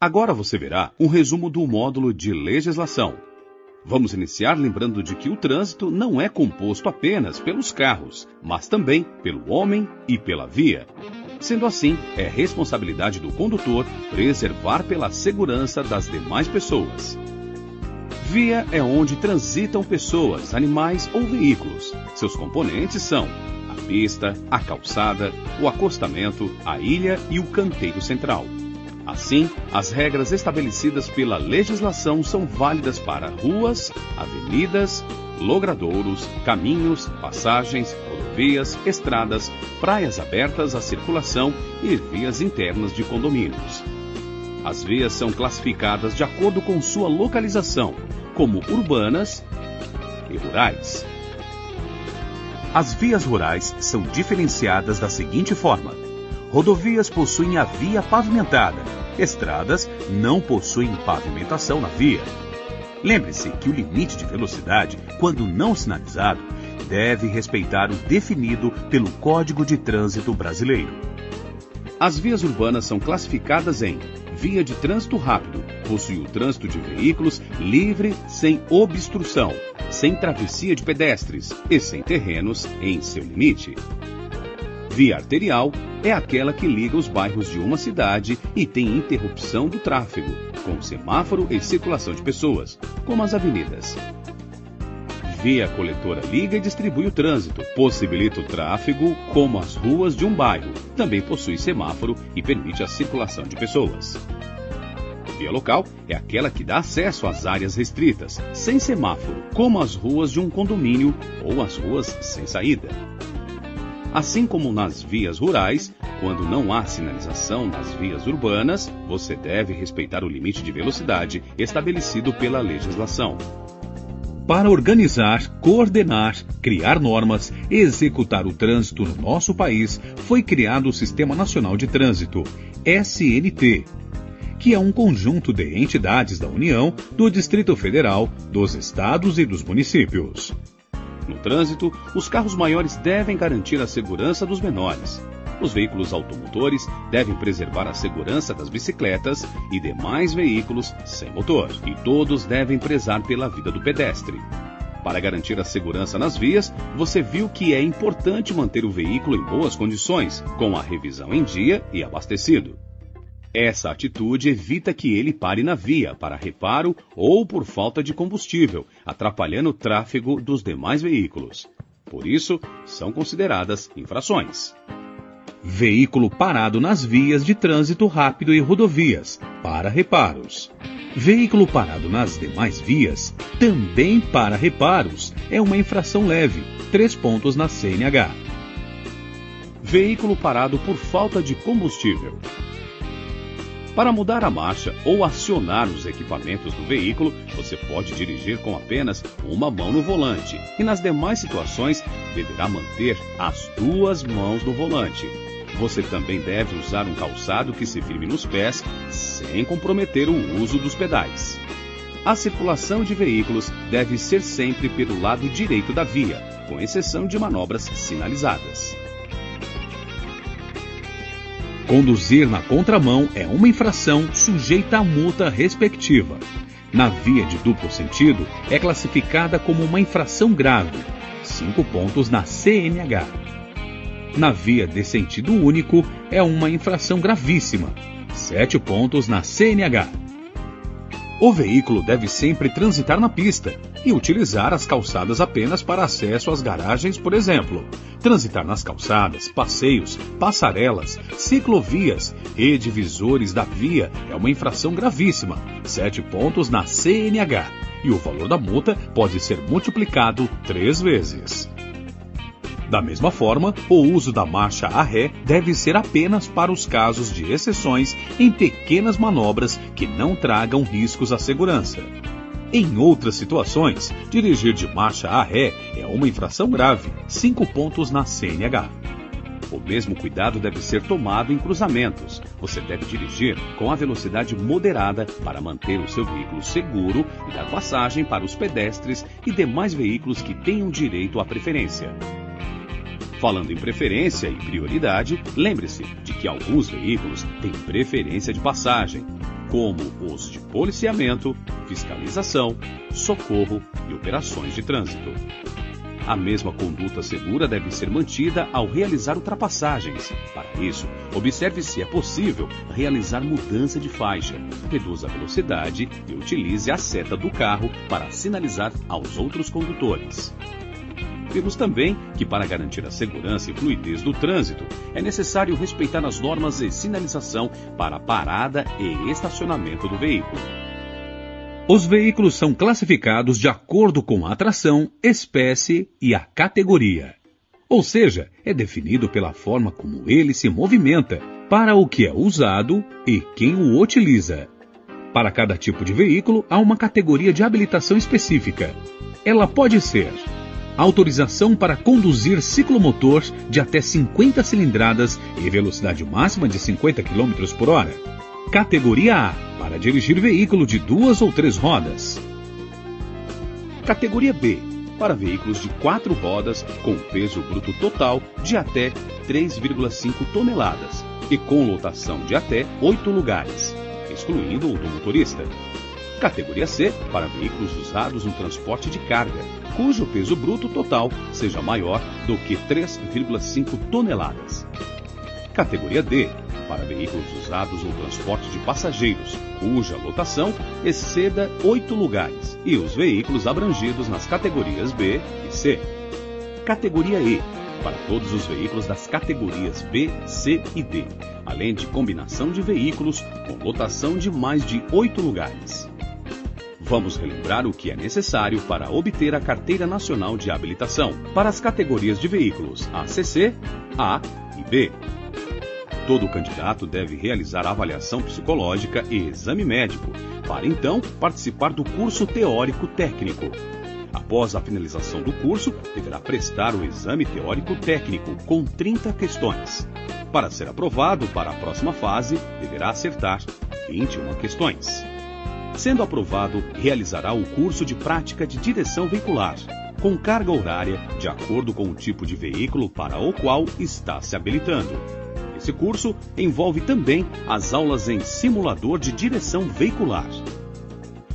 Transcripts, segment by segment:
Agora você verá um resumo do módulo de legislação. Vamos iniciar lembrando de que o trânsito não é composto apenas pelos carros, mas também pelo homem e pela via. Sendo assim, é responsabilidade do condutor preservar pela segurança das demais pessoas. Via é onde transitam pessoas, animais ou veículos. Seus componentes são a pista, a calçada, o acostamento, a ilha e o canteiro central. Assim, as regras estabelecidas pela legislação são válidas para ruas, avenidas, logradouros, caminhos, passagens, rodovias, estradas, praias abertas à circulação e vias internas de condomínios. As vias são classificadas de acordo com sua localização, como urbanas e rurais. As vias rurais são diferenciadas da seguinte forma: rodovias possuem a via pavimentada. Estradas não possuem pavimentação na via. Lembre-se que o limite de velocidade, quando não sinalizado, deve respeitar o definido pelo Código de Trânsito Brasileiro. As vias urbanas são classificadas em via de trânsito rápido, possui o trânsito de veículos livre, sem obstrução, sem travessia de pedestres e sem terrenos em seu limite. Via arterial é aquela que liga os bairros de uma cidade e tem interrupção do tráfego, com semáforo e circulação de pessoas, como as avenidas. Via coletora liga e distribui o trânsito, possibilita o tráfego, como as ruas de um bairro, também possui semáforo e permite a circulação de pessoas. Via local é aquela que dá acesso às áreas restritas, sem semáforo, como as ruas de um condomínio ou as ruas sem saída. Assim como nas vias rurais, quando não há sinalização nas vias urbanas, você deve respeitar o limite de velocidade estabelecido pela legislação. Para organizar, coordenar, criar normas e executar o trânsito no nosso país, foi criado o Sistema Nacional de Trânsito, SNT, que é um conjunto de entidades da União, do Distrito Federal, dos estados e dos municípios. No trânsito, os carros maiores devem garantir a segurança dos menores. Os veículos automotores devem preservar a segurança das bicicletas e demais veículos sem motor. E todos devem prezar pela vida do pedestre. Para garantir a segurança nas vias, você viu que é importante manter o veículo em boas condições, com a revisão em dia e abastecido. Essa atitude evita que ele pare na via para reparo ou por falta de combustível, atrapalhando o tráfego dos demais veículos. Por isso, são consideradas infrações. Veículo parado nas vias de trânsito rápido e rodovias, para reparos. Veículo parado nas demais vias, também para reparos, é uma infração leve, 3 pontos na CNH. Veículo parado por falta de combustível. Para mudar a marcha ou acionar os equipamentos do veículo, você pode dirigir com apenas uma mão no volante e nas demais situações deverá manter as 2 mãos no volante. Você também deve usar um calçado que se firme nos pés sem comprometer o uso dos pedais. A circulação de veículos deve ser sempre pelo lado direito da via, com exceção de manobras sinalizadas. Conduzir na contramão é uma infração sujeita à multa respectiva. Na via de duplo sentido, é classificada como uma infração grave, 5 pontos na CNH. Na via de sentido único, é uma infração gravíssima, 7 pontos na CNH. O veículo deve sempre transitar na pista e utilizar as calçadas apenas para acesso às garagens, por exemplo. Transitar nas calçadas, passeios, passarelas, ciclovias e divisores da via é uma infração gravíssima, 7 pontos na CNH. E o valor da multa pode ser multiplicado 3 vezes. Da mesma forma, o uso da marcha a ré deve ser apenas para os casos de exceções em pequenas manobras que não tragam riscos à segurança. Em outras situações, dirigir de marcha a ré é uma infração grave, 5 pontos na CNH. O mesmo cuidado deve ser tomado em cruzamentos. Você deve dirigir com a velocidade moderada para manter o seu veículo seguro e dar passagem para os pedestres e demais veículos que tenham direito à preferência. Falando em preferência e prioridade, lembre-se de que alguns veículos têm preferência de passagem. como os de policiamento, fiscalização, socorro e operações de trânsito. A mesma conduta segura deve ser mantida ao realizar ultrapassagens. Para isso, observe se é possível realizar mudança de faixa, reduza a velocidade e utilize a seta do carro para sinalizar aos outros condutores. Vimos também que, para garantir a segurança e fluidez do trânsito, é necessário respeitar as normas de sinalização para a parada e estacionamento do veículo. Os veículos são classificados de acordo com a atração, espécie e a categoria. Ou seja, é definido pela forma como ele se movimenta, para o que é usado e quem o utiliza. Para cada tipo de veículo, há uma categoria de habilitação específica. Ela pode ser autorização para conduzir ciclomotor de até 50 cilindradas e velocidade máxima de 50 km por hora. Categoria A, para dirigir veículo de 2 ou 3 rodas. Categoria B, para veículos de 4 rodas com peso bruto total de até 3,5 toneladas e com lotação de até 8 lugares, excluindo o do motorista. Categoria C, para veículos usados no transporte de carga, cujo peso bruto total seja maior do que 3,5 toneladas. Categoria D, para veículos usados no transporte de passageiros, cuja lotação exceda 8 lugares, e os veículos abrangidos nas categorias B e C. Categoria E, para todos os veículos das categorias B, C e D, além de combinação de veículos com lotação de mais de 8 lugares. Vamos relembrar o que é necessário para obter a Carteira Nacional de Habilitação para as categorias de veículos ACC, A e B. Todo candidato deve realizar avaliação psicológica e exame médico, para então participar do curso teórico técnico. Após a finalização do curso, deverá prestar o exame teórico técnico com 30 questões. Para ser aprovado para a próxima fase, deverá acertar 21 questões. Sendo aprovado, realizará o curso de prática de direção veicular, com carga horária de acordo com o tipo de veículo para o qual está se habilitando. Esse curso envolve também as aulas em simulador de direção veicular.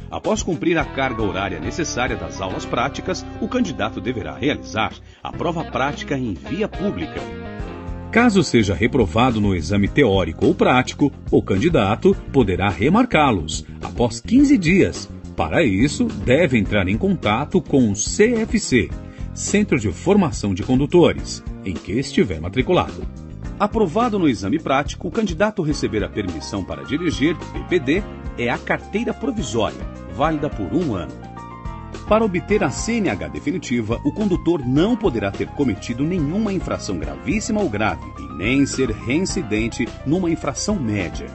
Após cumprir a carga horária necessária das aulas práticas, o candidato deverá realizar a prova prática em via pública. Caso seja reprovado no exame teórico ou prático, o candidato poderá remarcá-los após 15 dias. Para isso, deve entrar em contato com o CFC, Centro de Formação de Condutores, em que estiver matriculado. Aprovado no exame prático, o candidato receberá permissão para dirigir, PPD, é a carteira provisória, válida por 1 ano. Para obter a CNH definitiva, o condutor não poderá ter cometido nenhuma infração gravíssima ou grave e nem ser reincidente numa infração média.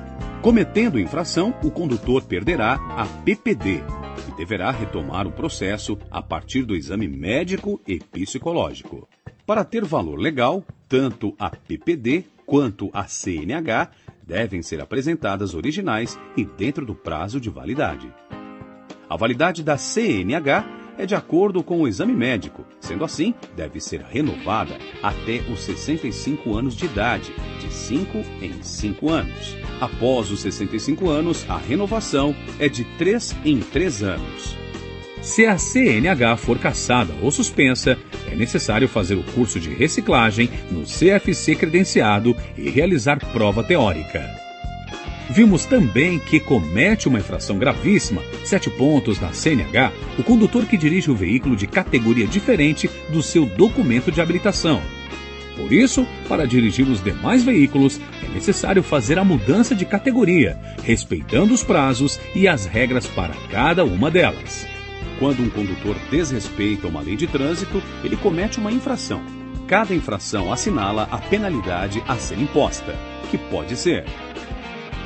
Cometendo infração, o condutor perderá a PPD e deverá retomar o processo a partir do exame médico e psicológico. Para ter valor legal, tanto a PPD quanto a CNH devem ser apresentadas originais e dentro do prazo de validade. A validade da CNH é de acordo com o exame médico, sendo assim, deve ser renovada até os 65 anos de idade, de 5 em 5 anos. Após os 65 anos, a renovação é de 3 em 3 anos. Se a CNH for cassada ou suspensa, é necessário fazer o curso de reciclagem no CFC credenciado e realizar prova teórica. Vimos também que comete uma infração gravíssima, 7 pontos na CNH, o condutor que dirige o veículo de categoria diferente do seu documento de habilitação. Por isso, para dirigir os demais veículos, é necessário fazer a mudança de categoria, respeitando os prazos e as regras para cada uma delas. Quando um condutor desrespeita uma lei de trânsito, ele comete uma infração. Cada infração assinala a penalidade a ser imposta, que pode ser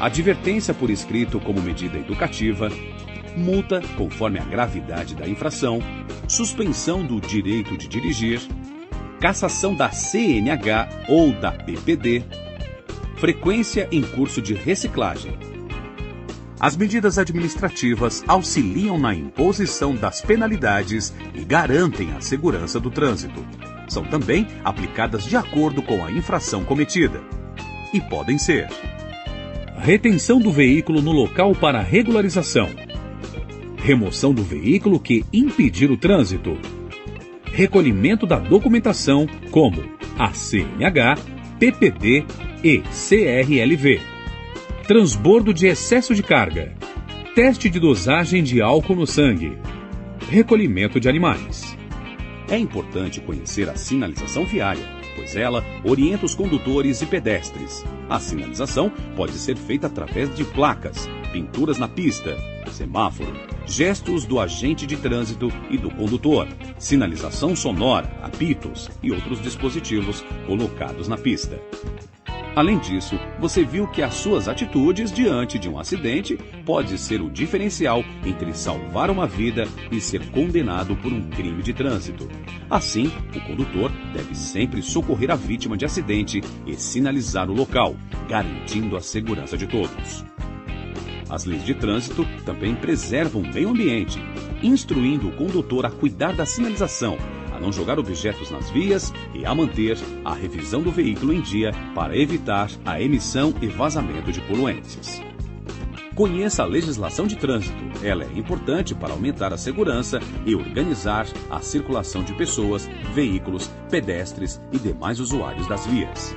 advertência por escrito como medida educativa, multa conforme a gravidade da infração, suspensão do direito de dirigir, cassação da CNH ou da PPD, frequência em curso de reciclagem. As medidas administrativas auxiliam na imposição das penalidades e garantem a segurança do trânsito. São também aplicadas de acordo com a infração cometida. E podem ser retenção do veículo no local para regularização, remoção do veículo que impedir o trânsito, recolhimento da documentação como a CNH, PPD e CRLV, transbordo de excesso de carga, teste de dosagem de álcool no sangue, recolhimento de animais. É importante conhecer a sinalização viária, pois ela orienta os condutores e pedestres. A sinalização pode ser feita através de placas, pinturas na pista, semáforo, gestos do agente de trânsito e do condutor, sinalização sonora, apitos e outros dispositivos colocados na pista. Além disso, você viu que as suas atitudes diante de um acidente pode ser o diferencial entre salvar uma vida e ser condenado por um crime de trânsito. Assim, o condutor deve sempre socorrer a vítima de acidente e sinalizar o local, garantindo a segurança de todos. As leis de trânsito também preservam o meio ambiente, instruindo o condutor a cuidar da sinalização, a não jogar objetos nas vias e a manter a revisão do veículo em dia para evitar a emissão e vazamento de poluentes. Conheça a legislação de trânsito. Ela é importante para aumentar a segurança e organizar a circulação de pessoas, veículos, pedestres e demais usuários das vias.